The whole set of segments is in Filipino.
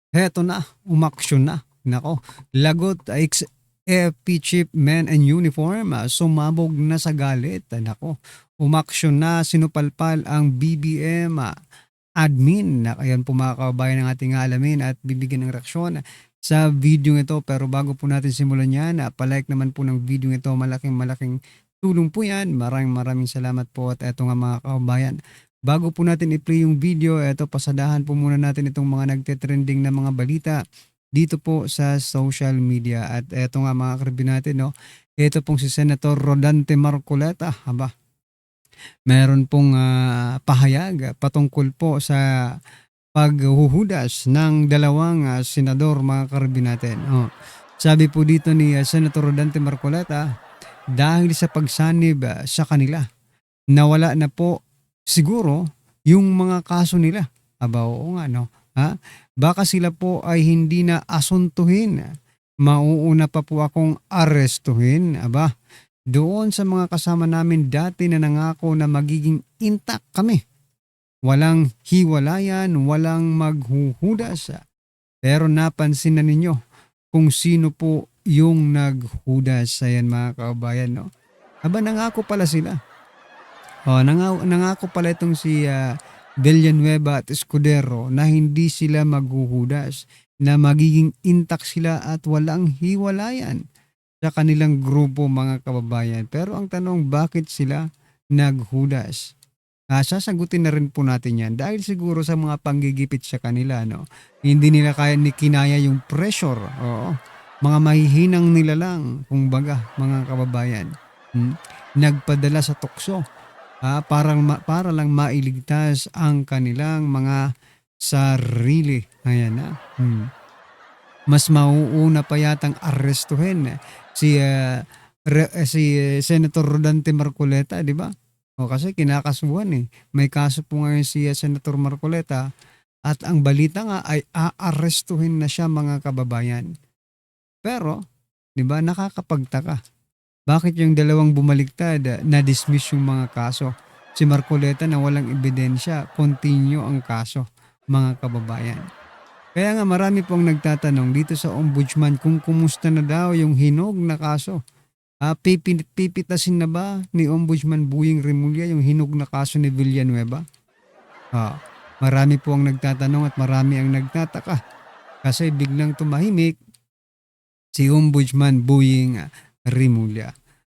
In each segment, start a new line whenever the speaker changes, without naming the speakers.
Heto na, umaksyon na. Nako, lagot ex-FP chief men in uniform, sumabog na sa galit. Nako, umaksyon na, sinupalpal ang BBM admin. Ayan po mga kababayan ng ating alamin at bibigyan ng reaksyon sa video ito. Pero bago po natin simulan yan, palike naman po ng video ito. Malaking tulong po yan. Maraming salamat po. At eto nga mga kababayan, bago po natin i-play yung video, eto pasadahan po muna natin itong mga nagte-trending na mga balita dito po sa social media. At eto nga mga karibin natin, no? Ito pong si Senator Rodante Marcoleta. Haba, meron pong pahayag patungkol po sa paghuhudas ng dalawang senador mga karibin natin. Sabi po dito ni Senator Rodante Marcoleta, dahil sa pagsanib sa kanila, nawala na po siguro yung mga kaso nila. Aba, oo nga, no? Baka sila po ay hindi na asuntuhin. Mauuna pa po akong arestuhin. Aba, doon sa mga kasama namin dati na nangako na magiging intact kami. Walang hiwalayan, walang maghuhudas. Pero napansin na ninyo kung sino po yung naghudas. Ayan mga kababayan, no? Aba, nangako pala sila. Nangako pala itong si Villanueva at Escudero na hindi sila maghuhudas, na magiging intact sila at walang hiwalayan sa kanilang grupo mga kababayan. Pero ang tanong, bakit sila naghudas? Sasagutin na rin po natin yan dahil siguro sa mga panggigipit sa kanila, no? Hindi nila kinaya yung pressure. Oo. Mga mahihinang nila lang, kumbaga mga kababayan. Nagpadala sa tukso. Para lang mailigtas ang kanilang mga sarili. Ayan na. Mas mauuna pa yatang arestuhin si Senator Rodante Marcoleta, di ba? Kasi kinakasuhan eh. May kaso po ngayon si Senator Marcoleta at ang balita nga ay aarestuhin na siya mga kababayan. Pero, di ba, nakakapagtaka. Bakit yung dalawang bumaliktad na-dismiss yung mga kaso? Si Marcoleta na walang ebidensya, continue ang kaso, mga kababayan. Kaya nga marami pong nagtatanong dito sa ombudsman kung kumusta na daw yung hinog na kaso. Pipitasin na ba ni Ombudsman Boying Remulla yung hinog na kaso ni Villanueva? Marami po ang nagtatanong at marami ang nagtataka. Kasi biglang tumahimik si Ombudsman Boying Remulla.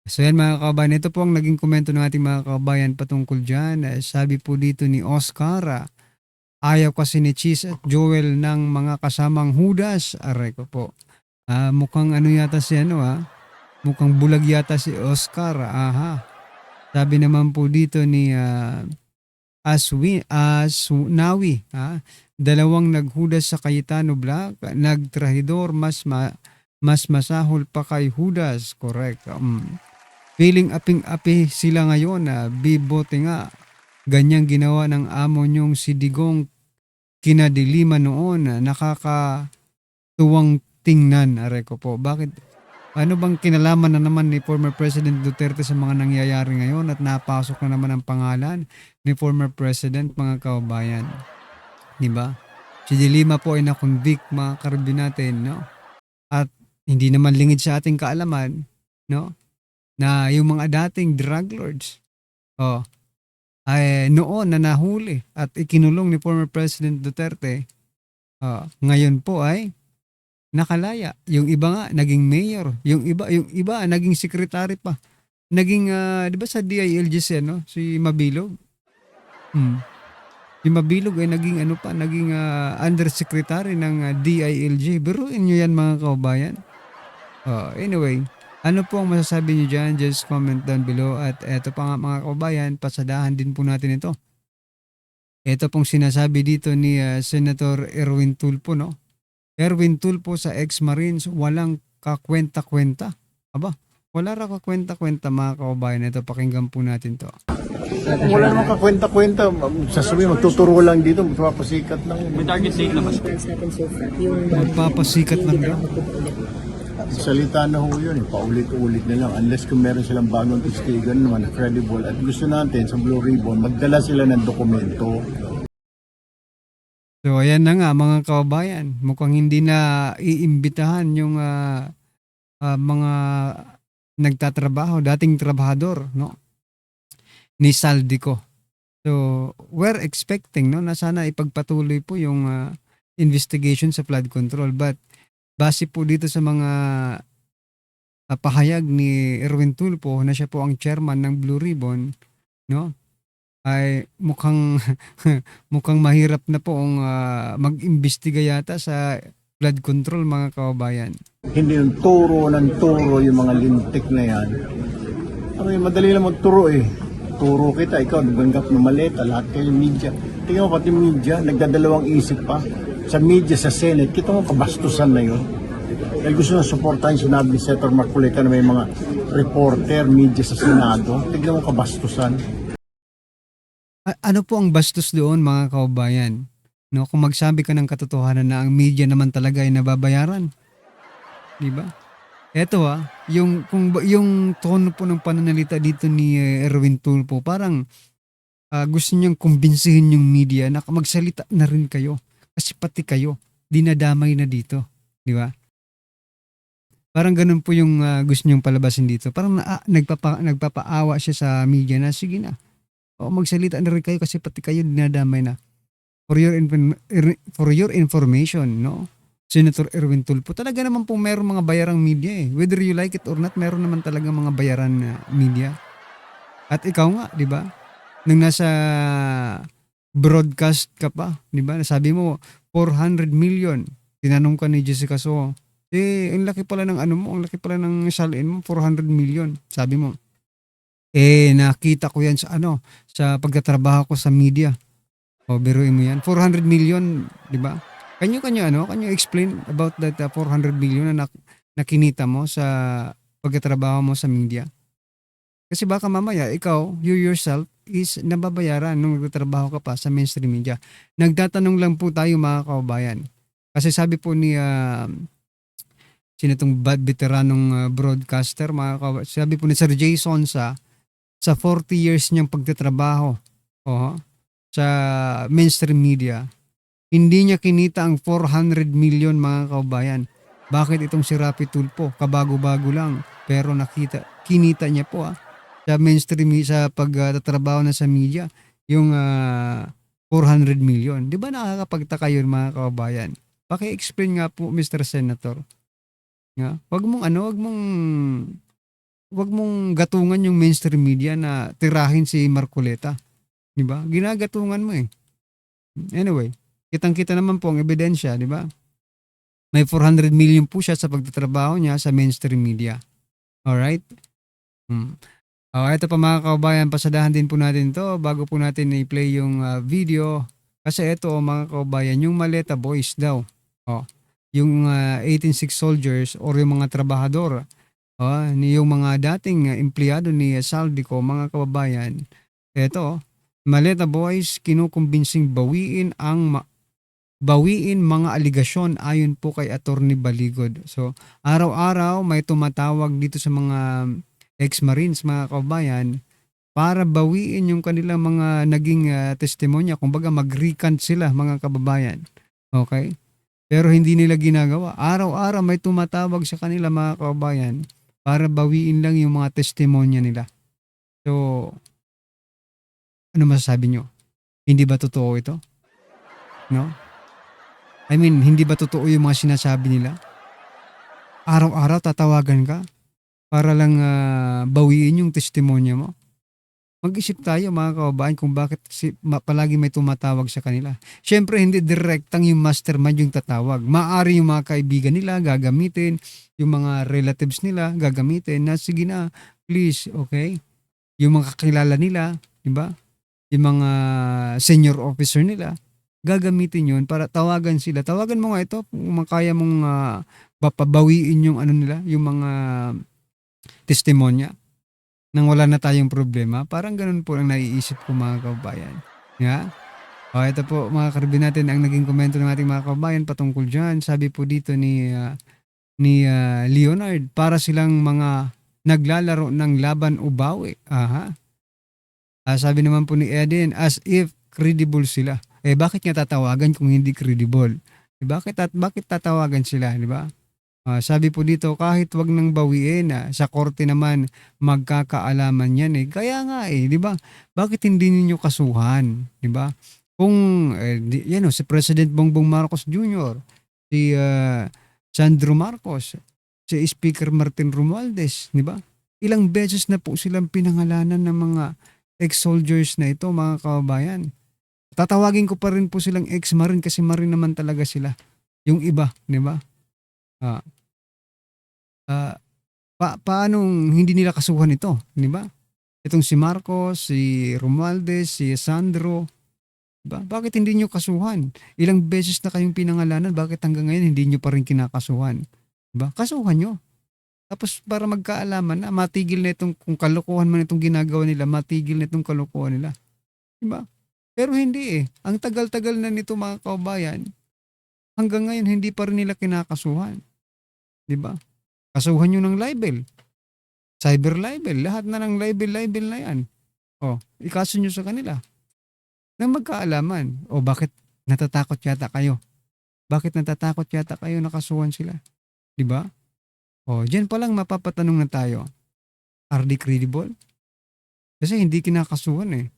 So yan mga kababayan, ito po ang naging komento ng ating mga kababayan patungkol dyan. Sabi po dito ni Oscar, ayaw kasi ni Cheese at Joel ng mga kasamang hudas. Aray ko po. Mukhang ano yata si mukhang bulag yata si Oscar. Sabi naman po dito ni Nawi, dalawang naghudas sa Cayetano Black, nagtrahidor, mas masahol pa kay Judas. Correct. Feeling aping-api sila ngayon, bibote nga. Ganyang ginawa ng amo niyong si Digong kinadiliman noon, nakakatuwang tingnan. Aray ko po. Bakit? Ano bang kinalaman na naman ni former President Duterte sa mga nangyayari ngayon at napasok na naman ang pangalan ni former President mga kababayan? Diba? Si Dilima po ay na-convict mga karibin natin, no? At hindi naman lingid sa ating kaalaman, no? Na yung mga dating drug lords, ay noon na nahuli at ikinulong ni former President Duterte, ngayon po ay nakalaya. Yung iba nga naging mayor, yung iba naging secretary pa. Naging 'di ba sa DILG no, si Mabilog. Si Mabilog ay naging naging undersecretary ng DILG. Biruin niyo yan mga kababayan. Anyway, ano po ang masasabi niyo dyan? Just comment down below. At eto pa nga mga kababayan, pasadahan din po natin ito. Ito pong sinasabi dito ni Senator Erwin Tulfo, no? Erwin Tulfo sa ex-Marines, walang kakwenta-kwenta. Aba, wala ra kakwenta-kwenta mga kababayan. Ito, pakinggan po natin to.
Wala namang kakwenta-kwenta. Sasabihin, magtuturo lang dito, magpapasikat lang.
May target date na ba?
Magpapasikat lang daw.
Salita na ho yun, paulit-ulit na lang. Unless kung meron silang bagong testigan naman na credible. At gusto natin sa Blue Ribbon, magdala sila ng dokumento.
So ayan na nga mga kababayan, mukhang hindi na iimbitahan yung mga nagtatrabaho, dating trabahador, no, ni Saldico. So we're expecting, no, na sana ipagpatuloy po yung investigation sa flood control, but base po dito sa mga pahayag ni Erwin Tulfo na siya po ang chairman ng Blue Ribbon, no, ay mukhang mukhang mahirap na po ang mag-imbestiga yata sa flood control mga kababayan.
Hindi yung turo ng turo yung mga lintik na yan. Madali lang magturo eh. Turo kita, ikaw nagbanggap ng maleta, lahat kayo media. Tingnan mo pati media, nagdadalawang isip pa. Sa media, sa Senate, kita mo kabastusan na yun. Dahil gusto na supportahin sinabi ni Senator Marcoleta na may mga reporter, media sa Senado. Tingnan mo kabastusan.
Ano po ang bastos doon mga kababayan? No, kung magsabi ka ng katotohanan na ang media naman talaga ay nababayaran. 'Di ba? Eto yung tono po ng pananalita dito ni Erwin Tulfo, parang gusto niyang kumbinsihin yung media na magsalita na rin kayo. Kasi pati kayo, dinadamay na dito. 'Di ba? Parang ganun po yung gusto niyang palabasin dito. Parang nagpapaawa siya sa media na sige na. O magsalita na rin kayo kasi pati kayo dinadamay na. For your information, no? Senator Erwin Tulfo, talaga naman po meron mga bayarang media eh. Whether you like it or not, meron naman talaga mga bayaran na media. At ikaw nga, di ba? Nung nasa broadcast ka pa, di ba? Sabi mo, 400 million. Tinanong ka ni Jessica So, ang laki pala ng ang laki pala ng salin mo, 400 million. Sabi mo, nakita ko yan sa pagtatrabaho ko sa media. O, biruin mo yan. 400 million, di ba? Can you explain about that 400 million na nakinita mo sa pagtatrabaho mo sa media? Kasi baka mamaya, you yourself is nababayaran nung nagtatrabaho ka pa sa mainstream media. Nagtatanong lang po tayo mga kababayan. Kasi sabi po ni sino itong bad veteranong broadcaster, sabi po ni Sir Jason sa 40 years niyang pagtatrabaho sa mainstream media, hindi niya kinita ang 400 million mga kababayan. Bakit itong si Rapi Tulfo, kabago-bago lang, pero kinita niya po sa mainstream, sa pagtatrabaho na sa media, yung 400 million. Di ba nakakapagtaka yun mga kababayan? Paki-explain nga po Mr. Senator. Wag mong gatungan yung mainstream media na tirahin si Marcoleta. Di ba? Ginagatungan mo eh. Anyway, kitang-kita naman po ang ebidensya, di ba? May 400 million po siya sa pagtatrabaho niya sa mainstream media. Alright? Ito pa mga kababayan, pasadahan din po natin to bago po natin i-play yung video. Kasi ito mga kababayan, yung Maleta Boys daw. Yung 186 soldiers or yung mga trabahador, yung mga dating empleyado ni Saldico, mga kababayan, ito, Maleta Boys kinukumbinsing bawiin mga aligasyon ayon po kay Attorney Baligod. So, araw-araw may tumatawag dito sa mga ex-marines, mga kababayan, para bawiin yung kanilang mga naging testimonya. Kumbaga mag-recant sila, mga kababayan. Okay? Pero hindi nila ginagawa. Araw-araw may tumatawag sa kanila, mga kababayan, para bawiin lang yung mga testimonya nila. So, ano masasabi nyo? Hindi ba totoo ito? No? I mean, hindi ba totoo yung mga sinasabi nila? Araw-araw tatawagan ka para lang bawiin yung testimonya mo. Mag-isip tayo mga kababayan kung bakit palagi may tumatawag sa kanila. Siyempre, hindi direktang yung mastermind yung tatawag. Maaari yung mga kaibigan nila gagamitin, yung mga relatives nila gagamitin na sige na, please, okay? Yung mga kakilala nila, di ba? Yung mga senior officer nila, gagamitin yun para tawagan sila. Tawagan mo nga ito kung kaya mong papabawiin yung nila, yung mga testimonya nang wala na tayong problema. Parang ganun po ang naiisip ko mga kababayan. Yeah? Ito po mga karibin natin ang naging komento ng ating mga kababayan patungkol dyan. Sabi po dito ni Leonard, para silang mga naglalaro ng laban o bawi. Sabi naman po ni Eden, as if credible sila. bakit nga tatawagan kung hindi credible? Bakit tatawagan sila, di ba? Sabi po dito, kahit wag nang bawiin, sa korte naman magkakaalaman yan eh. Kaya nga eh, di ba? Bakit hindi ninyo kasuhan, di ba? Kung si President Bongbong Marcos Jr., si Sandro Marcos, si Speaker Martin Romualdez, di ba? Ilang beses na po silang pinangalanan ng mga ex-soldiers na ito, mga kababayan. Tatawagin ko pa rin po silang ex-marine kasi marine naman talaga sila. Yung iba, di ba? Ah, paano hindi nila kasuhan ito, di ba? Itong si Marcos, si Romualdez, si Sandro, di ba? Bakit hindi nyo kasuhan? Ilang beses na kayong pinangalanan, bakit hanggang ngayon hindi nyo pa rin kinakasuhan? Di ba? Kasuhan nyo. Tapos para magkaalaman na matigil na itong kung kalokohan man itong ginagawa nila, matigil na itong kalokohan nila. Di ba? Pero hindi eh. Ang tagal-tagal na nito mga kaubayan, hanggang ngayon hindi pa rin nila kinakasuhan. Di ba? Kasuhan nyo ng libel. Cyber libel. Lahat na ng libel na yan. Ikaso nyo sa kanila. Nang magkaalaman. Bakit natatakot yata kayo? Bakit natatakot yata kayo na kasuhan sila? Di ba? Diyan pa lang mapapatanong na tayo. Are they credible? Kasi hindi kinakasuhan eh.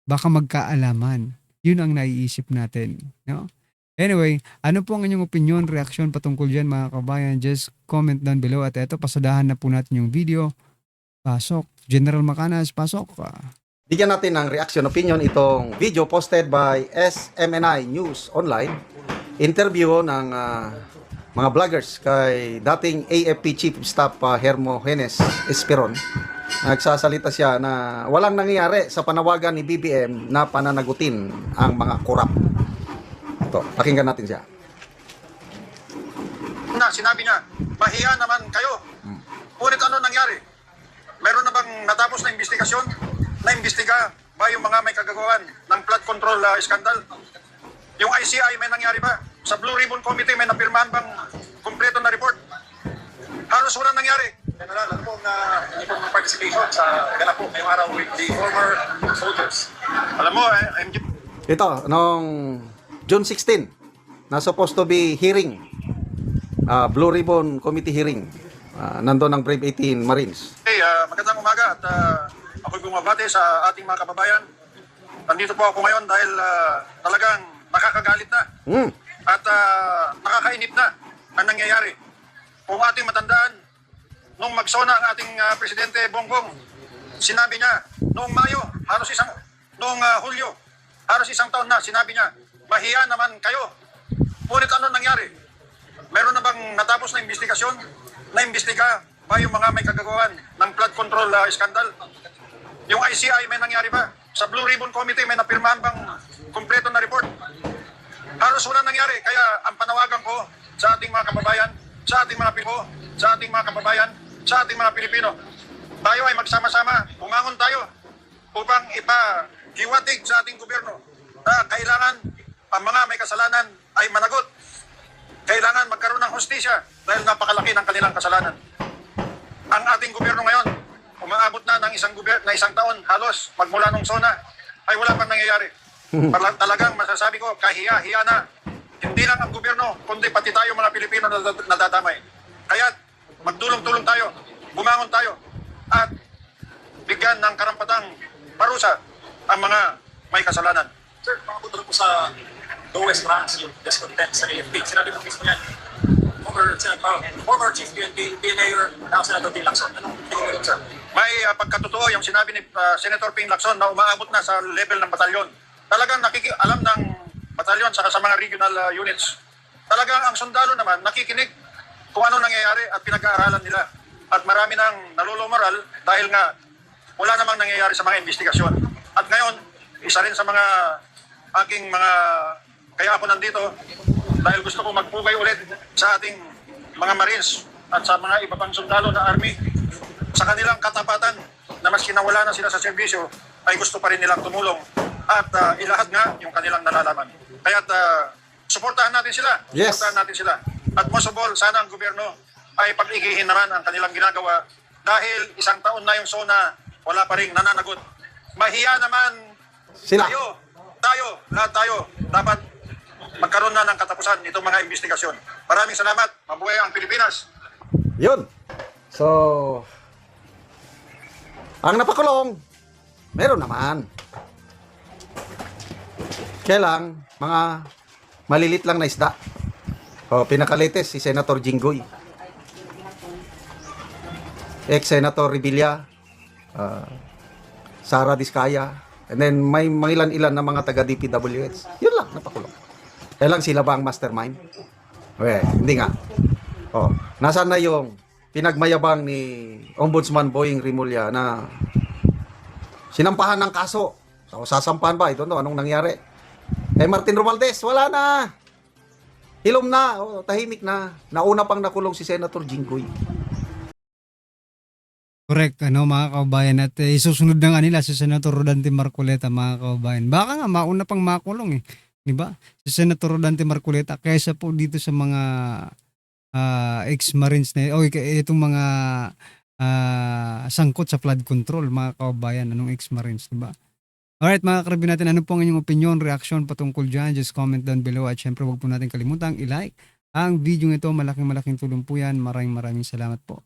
Baka magkaalaman. Yun ang naiisip natin. No? Anyway, ano po ang inyong opinion, reaksyon patungkol dyan mga kabayan? Just comment down below. At eto, pasadahan na po natin yung video. Pasok. General Macanas, pasok.
Bigyan natin ng reaction opinion itong video posted by SMNI News Online. Interview ng mga vloggers kay dating AFP Chief of Staff Hermogenes Esperon. Nagsasalita siya na walang nangyayari sa panawagan ni BBM na pananagutin ang mga korap. Ito, pakinggan natin siya.
Sinabi niya, mahiya naman kayo. Ngunit ano nangyari? Meron na bang natapos na investigasyon? Na-imbestiga ba yung mga may kagagawan ng flood control scandal? Yung ICI may nangyari ba? Sa Blue Ribbon Committee may napirmahan bang kumpleto na report? Halos walang nangyari. General, alam mo na hindi po participation sa ganap po ngayong araw with the former soldiers. Alam mo, MG...
Ito, noong June 16, na supposed to be hearing, Blue Ribbon Committee hearing, nandun ang Brave 18 Marines.
Hey, magandang umaga at ako'y bumabati sa ating mga kababayan. Nandito po ako ngayon dahil talagang nakakagalit na at nakakainip na ang nangyayari. Kung ating matandaan, nung magsona ang ating Presidente Bongbong, sinabi niya, noong Mayo, noong Hulyo, halos isang taon na, sinabi niya, mahiya naman kayo. Ngunit ano nangyari? Meron na bang natapos na investigasyon? Na-imbestiga ba yung mga may kagagawan ng flood control scandal? Yung ICI may nangyari ba? Sa Blue Ribbon Committee may napirmahan bang kumpleto na report? Halos wala nangyari. Kaya ang panawagan ko sa ating mga kababayan, sa ating mga Pilipino, sa ating mga kababayan, sa ating mga Pilipino, tayo ay magsama-sama, umangon tayo upang ipahiwatig sa ating gobyerno na kailangan ang mga may kasalanan ay managot. Kailangan magkaroon ng hustisya dahil napakalaki ng kanilang kasalanan. Ang ating gobyerno ngayon, umaabot na ng isang taon halos magmula nung SONA ay wala pang nangyayari. Talagang masasabi ko, kahiya-hiya na. Hindi lang ang gobyerno, kundi pati tayo mga Pilipino na nadadamay. Kaya magtulong-tulong tayo, bumangon tayo, at bigyan ng karampatang parusa ang mga may kasalanan.
Sir, makapunta po sa lowest ranks yung discontent sa AFP. Sinabi mo mismo yan. Former Chief PNP, PNAer, now Senator Ping Lacson. Anong tingin mo yun, sir?
May pagkatotoo yung sinabi ni Senator Ping Lacson na umaabot na sa level ng batalyon. Talagang alam ng batalyon saka sa mga regional units. Talagang ang sundalo naman nakikinig kung ano nangyayari at pinag-aaralan nila. At marami nang nalulumoral dahil nga wala namang nangyayari sa mga investigasyon. At ngayon, isa rin sa mga aking mga, kaya ako nandito dahil gusto ko magpugay ulit sa ating mga Marines at sa mga iba pang sundalo na Army sa kanilang katapatan na maski nawala na sila sa serbisyo ay gusto pa rin nilang tumulong at ilahad nga yung kanilang nalalaman. Kaya suportahan natin sila.
Yes.
Suportahan natin sila. At most of all, sana ang gobyerno ay pag-igihin naman ang kanilang ginagawa dahil isang taon na yung SONA, wala pa rin nananagot. Mahiya naman
Sila.
kayo. lahat tayo, dapat magkaroon na ng katapusan itong mga investigasyon. Maraming salamat. Mabuhay ang Pilipinas.
Yun. So, ang napakulong, meron naman. Kaya lang, mga malilit lang na isda. Pinakalites, si Senator Jinggoy. Ex-Senator Revilla, Sara Diskaya, and then may ilan-ilan na mga taga-DPWH. Yun lang, napakulong. Kaya lang sila ba ang mastermind? Hindi nga. Nasaan na yung pinagmayabang ni Ombudsman Boying Rimulya na sinampahan ng kaso? So, sasampahan ba? I don't know anong nangyari. Martin Romualdez, wala na. Hilom na, tahimik na. Nauna pang nakulong si Senator Jinggoy.
Correct, mga kababayan, at isusunod na nga nila si Senator Rodante Marcoleta, mga kababayan. Baka nga mauna pang makulong di ba? Si Senator Rodante Marcoleta kaysa po dito sa mga ex-marines na itong mga sangkot sa flood control, mga kababayan, anong ex-marines, di ba? Alright, mga karabin natin, ano po ang inyong opinion, reaction patungkol dyan? Just comment down below, at syempre huwag po natin kalimutang i-like ang video ito. Malaking tulong po yan. Maraming salamat po.